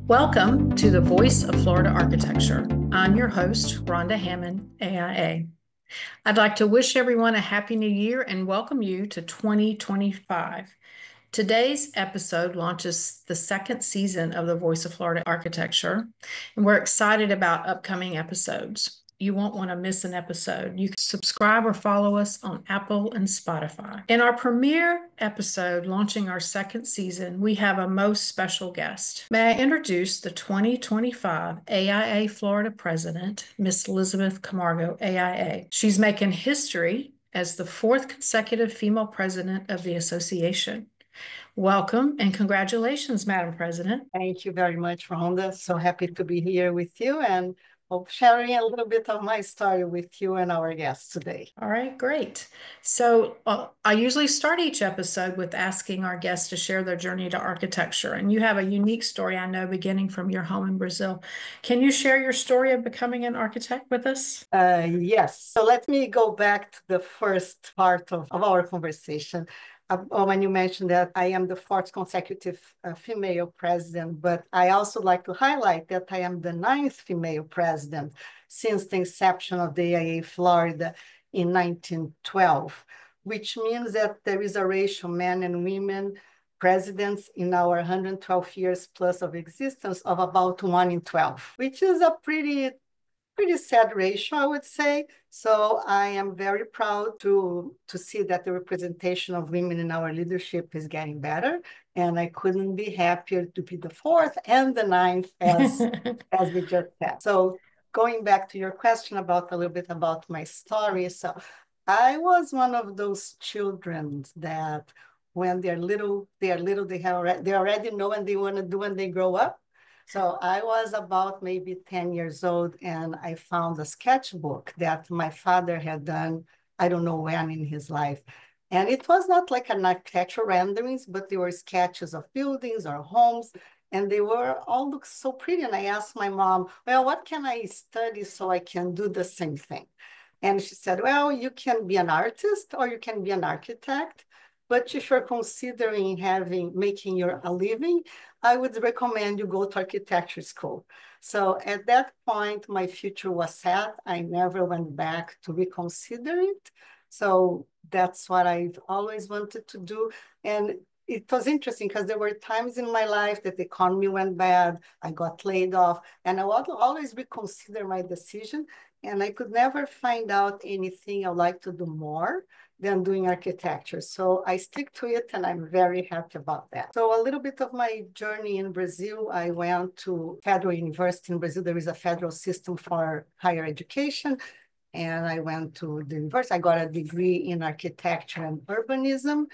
Welcome to the Voice of Florida Architecture. I'm your host, Rhonda Hammond, AIA. I'd like to wish everyone a Happy New Year and welcome you to 2025. Today's episode launches the second season of the Voice of Florida Architecture, and we're excited about upcoming episodes. You won't want to miss an episode. You can subscribe or follow us on Apple and Spotify. In our premiere episode launching our second season, we have a most special guest. May I introduce the 2025 AIA Florida President, Miss Elizabeth Camargo, AIA. She's making history as the fourth consecutive female president of the association. Welcome and congratulations, Madam President. Thank you very much, Rhonda. So happy to be here with you and sharing a little bit of my story with you and our guests today. All right, great. So I usually start each episode with asking our guests to share their journey to architecture. And you have a unique story, I know, beginning from your home in Brazil. Can you share your story of becoming an architect with us? Yes. So let me go back to the first part of our conversation. When you mentioned that I am the fourth consecutive female president, but I also like to highlight that I am the ninth female president since the inception of the AIA Florida in 1912, which means that there is a ratio men and women presidents in our 112 years plus of existence of about 1 in 12, which is a pretty sad ratio, I would say. So I am very proud to see that the representation of women in our leadership is getting better. And I couldn't be happier to be the fourth and the ninth, as we just said. So going back to your question about a little bit about my story. So I was one of those children that when they're little, they already know what they want to do when they grow up. So I was about maybe 10 years old and I found a sketchbook that my father had done, I don't know when in his life. And it was not like an architectural renderings, but they were sketches of buildings or homes. And they were all look so pretty. And I asked my mom, well, what can I study so I can do the same thing? And she said, well, you can be an artist or you can be an architect. But if you're considering making a living, I would recommend you go to architecture school. So at that point, my future was set. I never went back to reconsider it. So that's what I've always wanted to do. And it was interesting because there were times in my life that the economy went bad, I got laid off, and I would always reconsider my decision. And I could never find out anything I would like to do more than doing architecture. So I stick to it and I'm very happy about that. So a little bit of my journey in Brazil, I went to Federal University in Brazil. There is a federal system for higher education. And I went to the university. I got a degree in architecture and urbanism.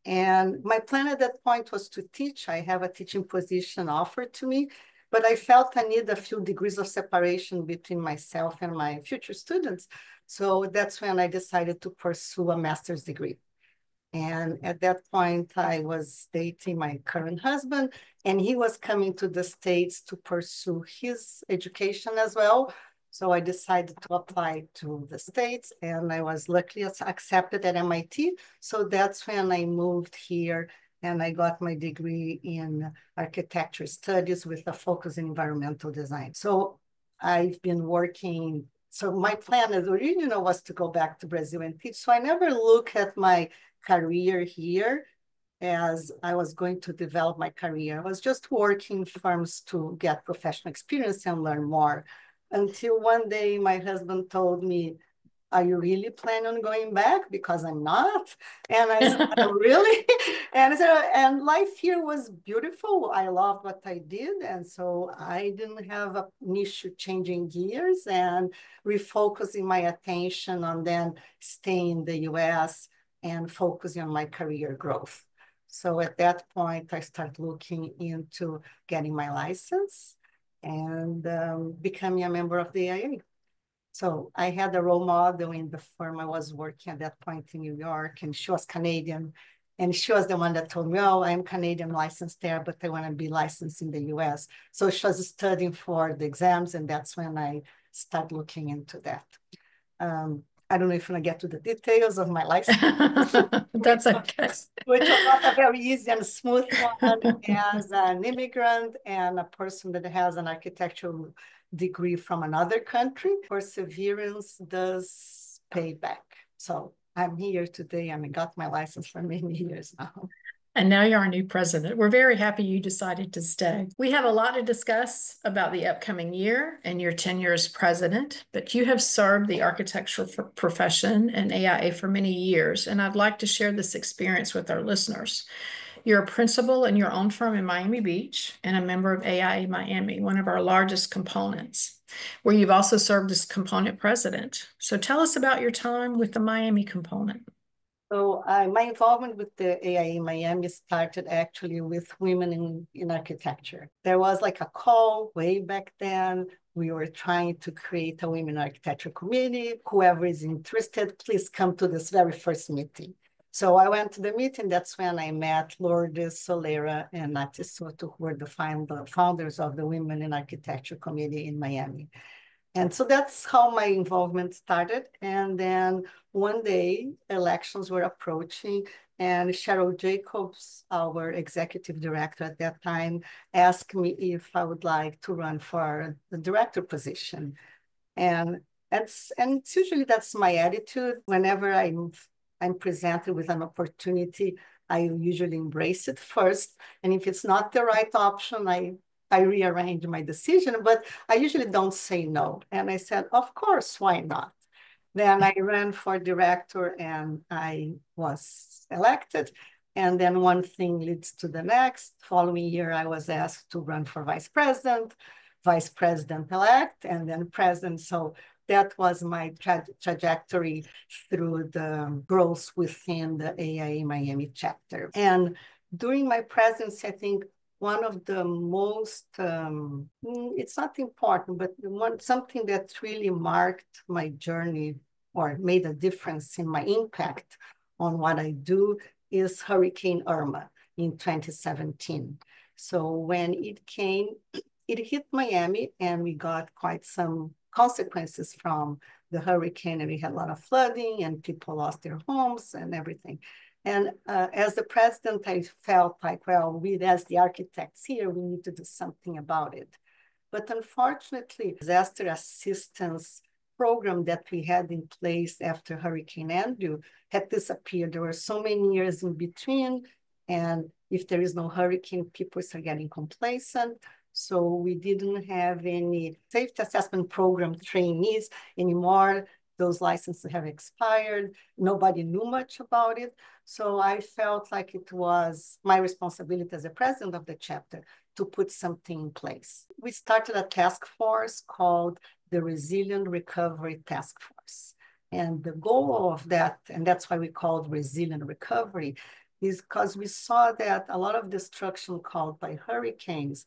And my plan at that point was to teach. I have a teaching position offered to me, but I felt I need a few degrees of separation between myself and my future students. So that's when I decided to pursue a master's degree. And at that point, I was dating my current husband, and he was coming to the States to pursue his education as well. So I decided to apply to the States, and I was luckily accepted at MIT. So that's when I moved here, and I got my degree in architecture studies with a focus in environmental design. So I've been working. So my plan as original was to go back to Brazil and teach. So I never look at my career here as I was going to develop my career. I was just working firms to get professional experience and learn more. Until one day my husband told me, are you really planning on going back? Because I'm not. And I said, oh, really? And I said, and life here was beautiful. I loved what I did. And so I didn't have an issue changing gears and refocusing my attention on then staying in the US and focusing on my career growth. So at that point, I started looking into getting my license and becoming a member of the AIA. So I had a role model in the firm I was working at that point in New York, and she was Canadian. And she was the one that told me, oh, I'm Canadian licensed there, but I want to be licensed in the US. So she was studying for the exams, and that's when I started looking into that. I don't know if I get to the details of my license, That's okay. which was not a very easy and smooth one as an immigrant and a person that has an architectural degree from another country. Perseverance does pay back. So I'm here today and I got my license for many years now. And now you're our new president. We're very happy you decided to stay. We have a lot to discuss about the upcoming year and your tenure as president, but you have served the architectural profession and AIA for many years, and I'd like to share this experience with our listeners. You're a principal in your own firm in Miami Beach and a member of AIA Miami, one of our largest components, where you've also served as component president. So tell us about your time with the Miami component. So my involvement with the AIA Miami started actually with women in architecture. There was like a call way back then. We were trying to create a women architecture committee. Whoever is interested, please come to this very first meeting. So I went to the meeting. That's when I met Lourdes Solera and Nati Soto, who were the founders of the Women in Architecture Committee in Miami. And so that's how my involvement started. And then one day, elections were approaching, and Cheryl Jacobs, our executive director at that time, asked me if I would like to run for the director position. And it's usually that's my attitude. Whenever I'm presented with an opportunity, I usually embrace it first. And if it's not the right option, I rearrange my decision, but I usually don't say no. And I said, of course, why not? Then I ran for director and I was elected. And then one thing leads to the next. Following year, I was asked to run for vice president-elect, and then president. So that was my trajectory through the growth within the AIA Miami chapter. And during my presidency, I think one of the most, it's not important, but something that really marked my journey or made a difference in my impact on what I do is Hurricane Irma in 2017. So when it came, it hit Miami and we got quite some consequences from the hurricane, and we had a lot of flooding and people lost their homes and everything. And as the president, I felt like, well, we as the architects here, we need to do something about it. But unfortunately, disaster assistance program that we had in place after Hurricane Andrew had disappeared. There were so many years in between, and if there is no hurricane, people are getting complacent. So we didn't have any safety assessment program trainees anymore. Those licenses have expired. Nobody knew much about it. So I felt like it was my responsibility as a president of the chapter to put something in place. We started a task force called the Resilient Recovery Task Force. And the goal of that, and that's why we called Resilient Recovery, is because we saw that a lot of destruction caused by hurricanes,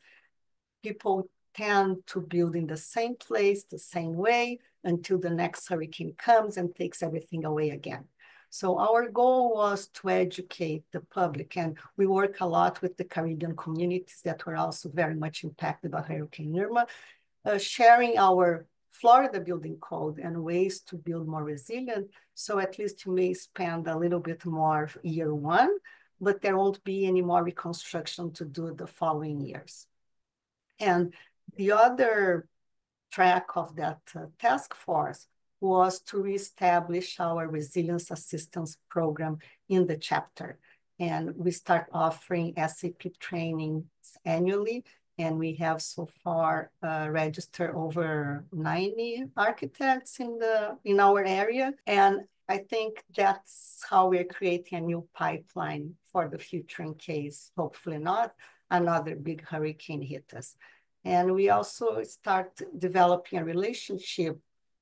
people tend to build in the same place, the same way, until the next hurricane comes and takes everything away again. So our goal was to educate the public, and we work a lot with the Caribbean communities that were also very much impacted by Hurricane Irma, sharing our Florida building code and ways to build more resilient. So at least you may spend a little bit more year one, but there won't be any more reconstruction to do the following years. And the other track of that task force was to reestablish our resilience assistance program in the chapter. And we start offering SAP trainings annually. And we have so far registered over 90 architects in our area. And I think that's how we're creating a new pipeline for the future in case, hopefully not, another big hurricane hit us. And we also start developing a relationship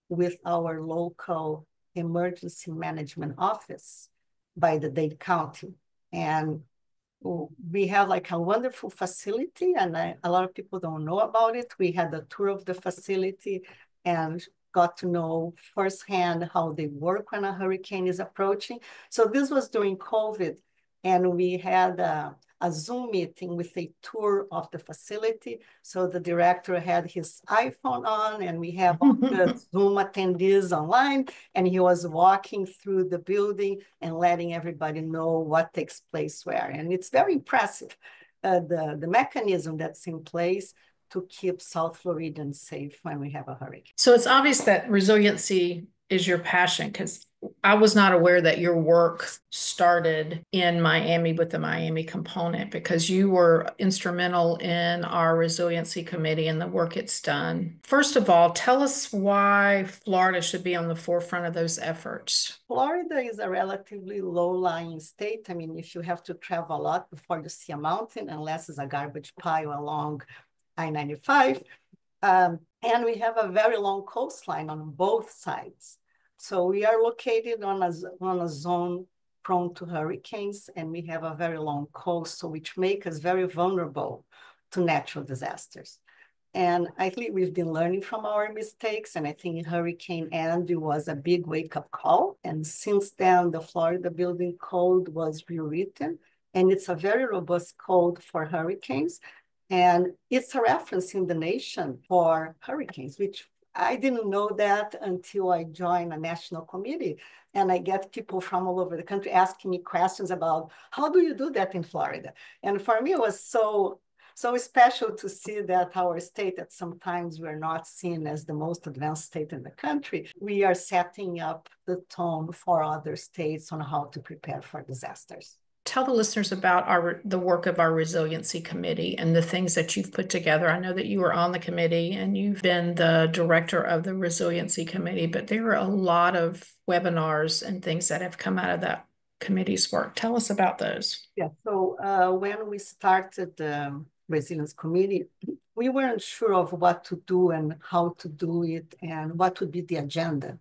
with our local emergency management office by the Dade County. And we have like a wonderful facility, and a lot of people don't know about it. We had a tour of the facility and got to know firsthand how they work when a hurricane is approaching. So this was during COVID, and we had a Zoom meeting with a tour of the facility. So the director had his iPhone on, and we have all the Zoom attendees online, and he was walking through the building and letting everybody know what takes place where. And it's very impressive, the mechanism that's in place to keep South Floridians safe when we have a hurricane. So it's obvious that resiliency is your passion, because I was not aware that your work started in Miami with the Miami component, because you were instrumental in our resiliency committee and the work it's done. First of all, tell us why Florida should be on the forefront of those efforts. Florida is a relatively low-lying state. I mean, if you have to travel a lot before you see a mountain, unless it's a garbage pile along I-95. And we have a very long coastline on both sides. So we are located on a zone prone to hurricanes, and we have a very long coast, so which make us very vulnerable to natural disasters. And I think we've been learning from our mistakes, and I think Hurricane Andy was a big wake-up call. And since then, the Florida Building Code was rewritten, and it's a very robust code for hurricanes. And it's a reference in the nation for hurricanes, which I didn't know that until I joined a national committee. And I get people from all over the country asking me questions about, how do you do that in Florida? And for me, it was so special to see that our state, that sometimes we're not seen as the most advanced state in the country, we are setting up the tone for other states on how to prepare for disasters. Tell the listeners about the work of our resiliency committee and the things that you've put together. I know that you were on the committee and you've been the director of the resiliency committee, but there are a lot of webinars and things that have come out of that committee's work. Tell us about those. Yeah, so when we started the resilience committee, we weren't sure of what to do and how to do it and what would be the agenda.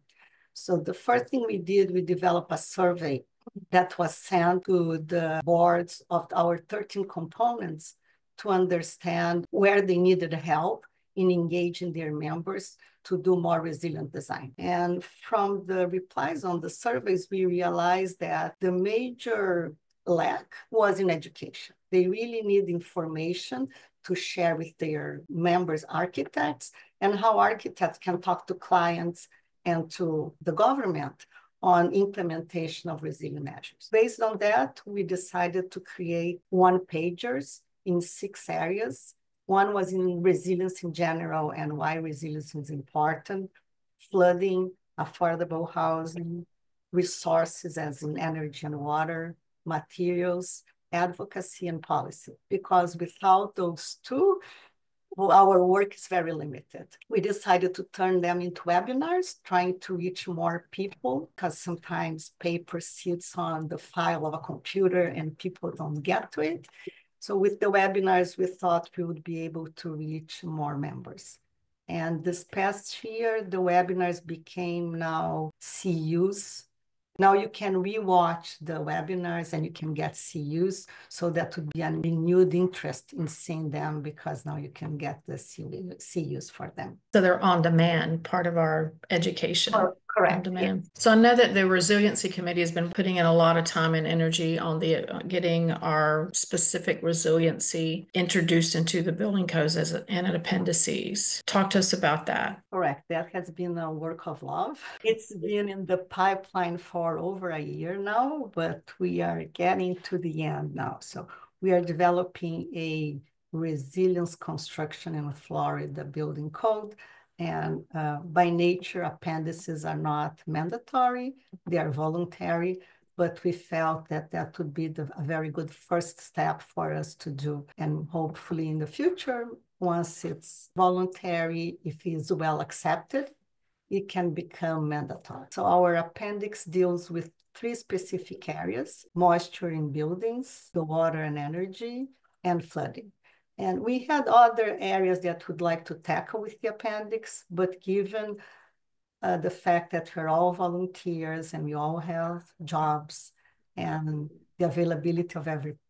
So the first thing we did, we developed a survey that was sent to the boards of our 13 components to understand where they needed help in engaging their members to do more resilient design. And from the replies on the surveys, we realized that the major lack was in education. They really need information to share with their members, architects, and how architects can talk to clients and to the government on implementation of resilient measures. Based on that, we decided to create one-pagers in 6 areas. One was in resilience in general and why resilience is important, flooding, affordable housing, resources as in energy and water, materials, advocacy, and policy. Because without those two, our work is very limited. We decided to turn them into webinars, trying to reach more people, because sometimes paper sits on the file of a computer and people don't get to it. So with the webinars, we thought we would be able to reach more members. And this past year, the webinars became now CUs. Now you can rewatch the webinars and you can get CUs. So that would be a renewed interest in seeing them, because now you can get the CUs for them. So they're on demand, part of our education. Correct. On demand. Yes. So I know that the resiliency committee has been putting in a lot of time and energy on the getting our specific resiliency introduced into the building codes and an appendices. Talk to us about that. Correct. That has been a work of love. It's been in the pipeline for over a year now, but we are getting to the end now. So we are developing a resilience construction in Florida building code. And by nature, appendices are not mandatory, they are voluntary, but we felt that that would be a very good first step for us to do. And hopefully in the future, once it's voluntary, if it's well accepted, it can become mandatory. So our appendix deals with 3 specific areas: moisture in buildings, the water and energy, and flooding. And we had other areas that we'd like to tackle with the appendix, but given the fact that we're all volunteers and we all have jobs and the availability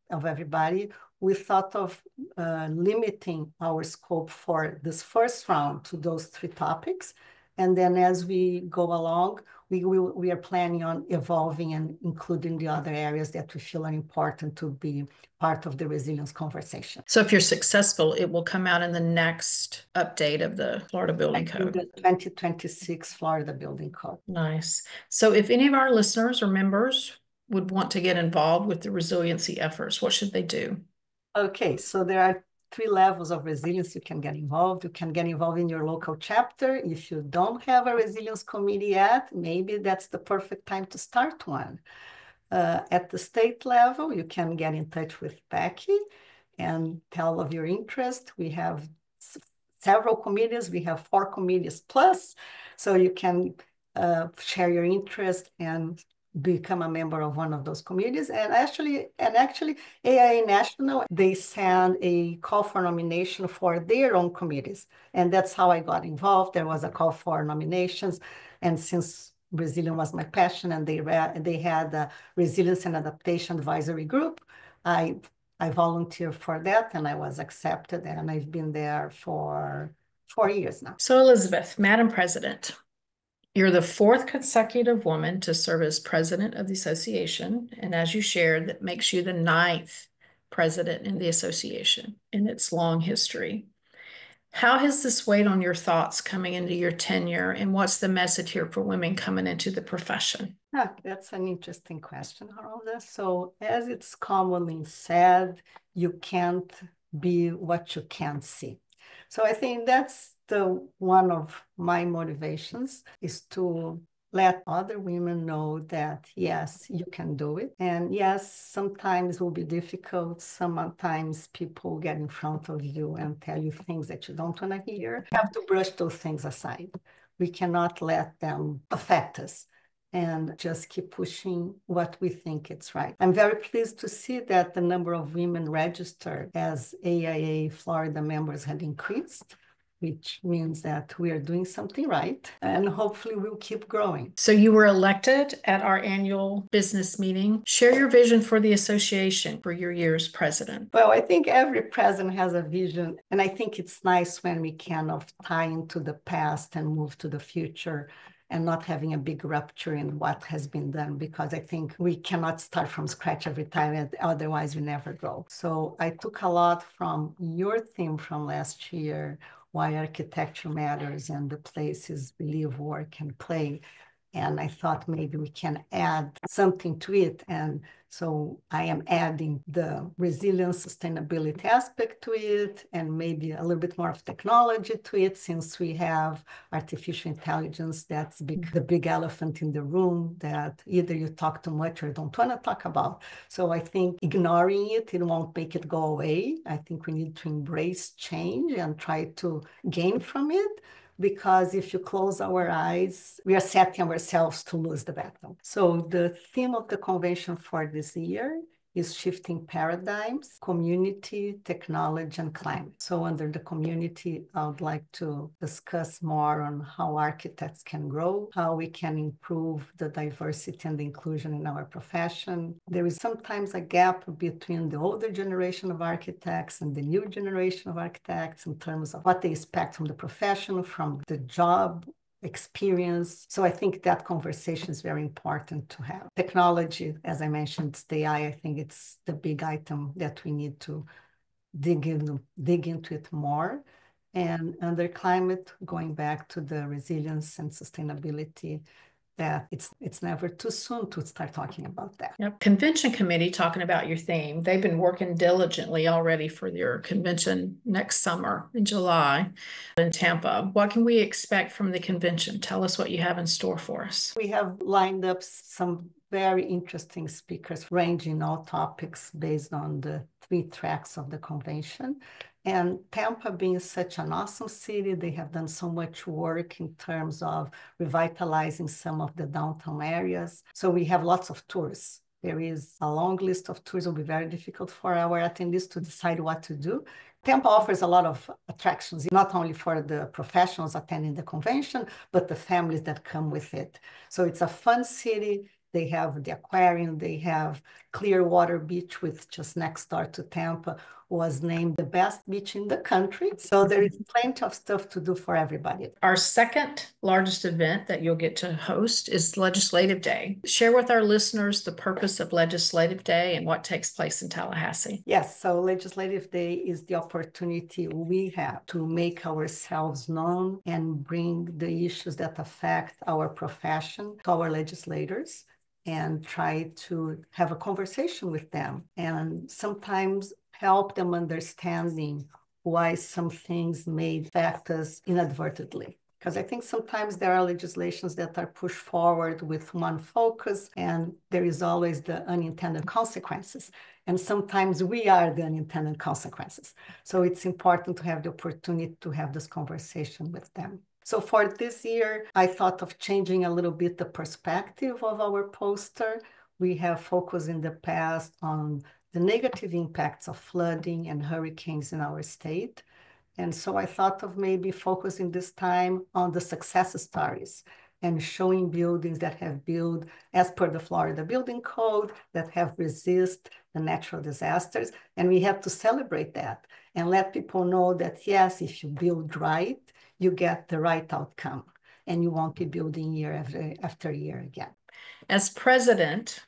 of everybody, we thought of limiting our scope for this first round to those 3 topics. And then as we go along, we are planning on evolving and including the other areas that we feel are important to be part of the resilience conversation. So if you're successful, it will come out in the next update of the Florida Building Code. The 2026 Florida Building Code. Nice. So if any of our listeners or members would want to get involved with the resiliency efforts, what should they do? Okay, so there are 3 levels of resilience you can get involved. You can get involved in your local chapter. If you don't have a resilience committee yet, maybe that's the perfect time to start one. At the state level, you can get in touch with Becky and tell of your interest. We have several committees. We have 4 committees plus, so you can share your interest and become a member of one of those committees. And actually, AIA National, they send a call for nomination for their own committees. And that's how I got involved. There was a call for nominations. And since Resilience was my passion and they had a Resilience and Adaptation Advisory Group, I volunteered for that and I was accepted, and I've been there for 4 years now. So Elizabeth, Madam President, you're the 4th consecutive woman to serve as president of the association. And as you shared, that makes you the 9th president in the association in its long history. How has this weighed on your thoughts coming into your tenure, and what's the message here for women coming into the profession? That's an interesting question, Harolda. So as it's commonly said, you can't be what you can't see. So I think that's one of my motivations, is to let other women know that, yes, you can do it. And yes, sometimes it will be difficult. Sometimes people get in front of you and tell you things that you don't want to hear. You have to brush those things aside. We cannot let them affect us and just keep pushing what we think it's right. I'm very pleased to see that the number of women registered as AIA Florida members had increased, which means that we are doing something right, and hopefully we'll keep growing. So you were elected at our annual business meeting. Share your vision for the association for your year as president. Well, I think every president has a vision, and I think it's nice when we kind of tie into the past and move to the future and not having a big rupture in what has been done, because I think we cannot start from scratch every time, and otherwise we never grow. So I took a lot from your theme from last year, why architecture matters and the places we live, work, and play. And I thought maybe we can add something to it. And so I am adding the resilience sustainability aspect to it, and maybe a little bit more of technology to it, since we have artificial intelligence. That's the big elephant in the room that either you talk too much or don't want to talk about. So I think ignoring it won't make it go away. I think we need to embrace change and try to gain from it, because if you close our eyes, we are setting ourselves to lose the battle. So the theme of the convention for this year is shifting paradigms, community, technology, and climate. So under the community, I would like to discuss more on how architects can grow, how we can improve the diversity and the inclusion in our profession. There is sometimes a gap between the older generation of architects and the new generation of architects in terms of what they expect from the profession, from the job experience. So I think that conversation is very important to have. Technology, as I mentioned, it's the AI. I think it's the big item that we need to dig into it more. And under climate, going back to the resilience and sustainability, that it's never too soon to start talking about that. Yep. Convention committee, talking about your theme, they've been working diligently already for your convention next summer in July in Tampa. What can we expect from the convention? Tell us what you have in store for us. We have lined up some very interesting speakers, ranging all topics based on the 3 tracks of the convention. And Tampa being such an awesome city, they have done so much work in terms of revitalizing some of the downtown areas. So we have lots of tours. There is a long list of tours. It will be very difficult for our attendees to decide what to do. Tampa offers a lot of attractions, not only for the professionals attending the convention, but the families that come with it. So it's a fun city. They have the aquarium, they have Clearwater Beach, with just next door to Tampa, was named the best beach in the country. So there is plenty of stuff to do for everybody. Our second largest event that you'll get to host is Legislative Day. Share with our listeners the purpose of Legislative Day and what takes place in Tallahassee. Yes, so Legislative Day is the opportunity we have to make ourselves known and bring the issues that affect our profession to our legislators and try to have a conversation with them and sometimes help them understanding why some things may affect us inadvertently. Because I think sometimes there are legislations that are pushed forward with one focus, and there is always the unintended consequences. And sometimes we are the unintended consequences. So it's important to have the opportunity to have this conversation with them. So for this year, I thought of changing a little bit the perspective of our poster. We have focused in the past on the negative impacts of flooding and hurricanes in our state. And so I thought of maybe focusing this time on the success stories and showing buildings that have built as per the Florida Building Code, that have resist the natural disasters. And we have to celebrate that and let people know that, yes, if you build right, you get the right outcome and you won't be building year after year again. As president,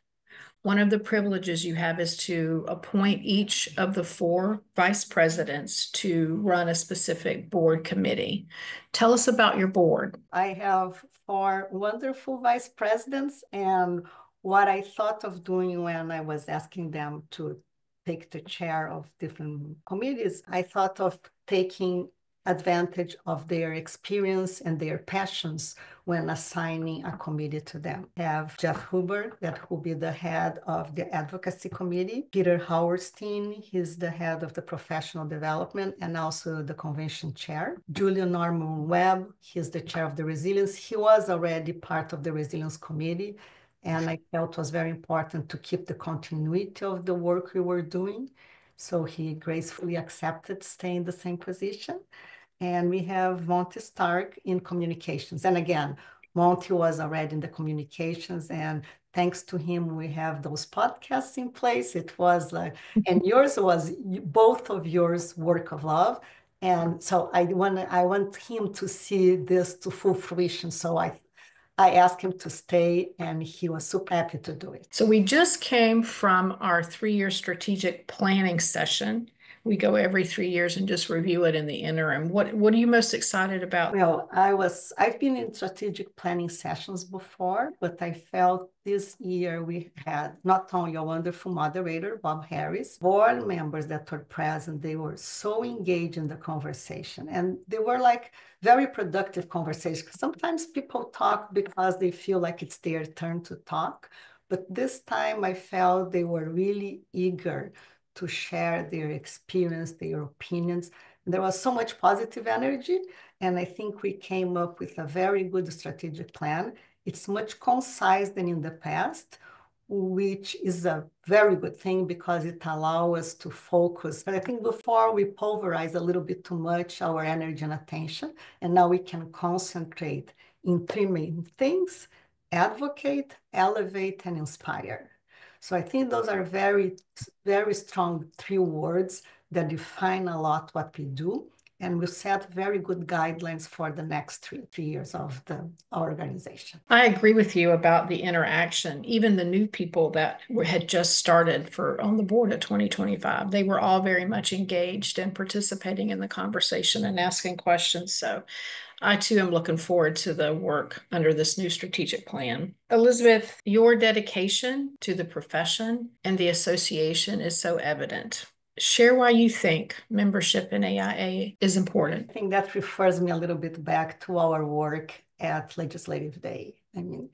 one of the privileges you have is to appoint each of the 4 vice presidents to run a specific board committee. Tell us about your board. I have 4 wonderful vice presidents, and what I thought of doing when I was asking them to take the chair of different committees, I thought of taking advantage of their experience and their passions when assigning a committee to them. I have Jeff Huber, that will be the head of the advocacy committee. Peter Hauerstein, he's the head of the professional development and also the convention chair. Julian Norman Webb, he's the chair of the resilience. He was already part of the resilience committee, and I felt it was very important to keep the continuity of the work we were doing. So he gracefully accepted staying in the same position. And we have Monty Stark in communications. And again, Monty was already in the communications, and thanks to him, we have those podcasts in place. It was like, and yours was both of yours work of love. And so I want him to see this to full fruition. So I asked him to stay, and he was super happy to do it. So we just came from our 3-year strategic planning session. We go every 3 years and just review it in the interim. What are you most excited about? Well, I've been in strategic planning sessions before, but I felt this year we had not only a wonderful moderator, Bob Harris, board members that were present. They were so engaged in the conversation, and they were like very productive conversations. Sometimes people talk because they feel like it's their turn to talk, but this time I felt they were really eager to share their experience, their opinions. There was so much positive energy, and I think we came up with a very good strategic plan. It's much concise than in the past, which is a very good thing because it allows us to focus. But I think before we pulverize a little bit too much our energy and attention, and now we can concentrate in 3 main things: advocate, elevate, and inspire. So I think those are very, very strong 3 words that define a lot what we do, and we set very good guidelines for the next three years of our organization. I agree with you about the interaction. Even the new people that had just started on the board of 2025, they were all very much engaged and participating in the conversation and asking questions. So I too am looking forward to the work under this new strategic plan. Elizabeth, your dedication to the profession and the association is so evident. Share why you think membership in AIA is important. I think that refers me a little bit back to our work at Legislative Day. I mean,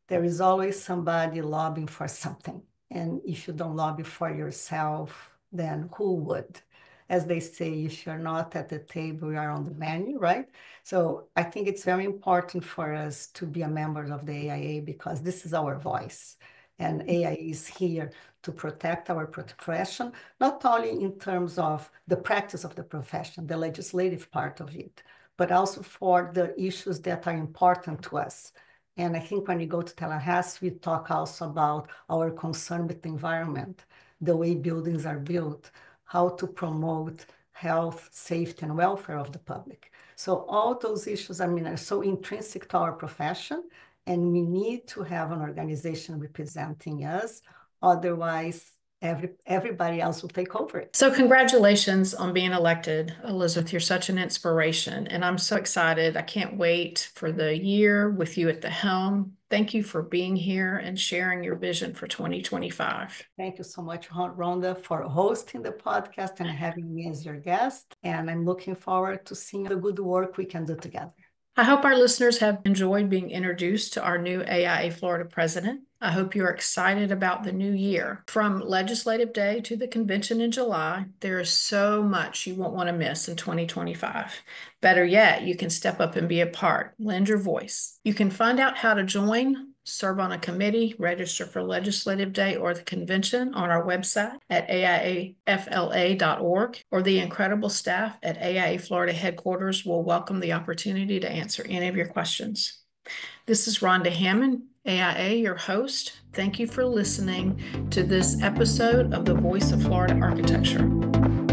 there is always somebody lobbying for something. And if you don't lobby for yourself, then who would? As they say, if you're not at the table, you are on the menu, right? So I think it's very important for us to be a member of the AIA because this is our voice. And AIA is here to protect our profession, not only in terms of the practice of the profession, the legislative part of it, but also for the issues that are important to us. And I think when we go to Tallahassee, we talk also about our concern with the environment, the way buildings are built, how to promote health, safety, and welfare of the public. So all those issues, are so intrinsic to our profession, and we need to have an organization representing us. Otherwise, everybody else will take over it. So congratulations on being elected, Elizabeth. You're such an inspiration, and I'm so excited. I can't wait for the year with you at the helm. Thank you for being here and sharing your vision for 2025. Thank you so much, Rhonda, for hosting the podcast and having me as your guest. And I'm looking forward to seeing the good work we can do together. I hope our listeners have enjoyed being introduced to our new AIA Florida president. I hope you're excited about the new year. From Legislative Day to the convention in July, there is so much you won't want to miss in 2025. Better yet, you can step up and be a part, lend your voice. You can find out how to join, serve on a committee, register for Legislative Day or the convention on our website at aiafla.org, or the incredible staff at AIA Florida headquarters will welcome the opportunity to answer any of your questions. This is Rhonda Hammond, AIA, your host. Thank you for listening to this episode of The Voice of Florida Architecture.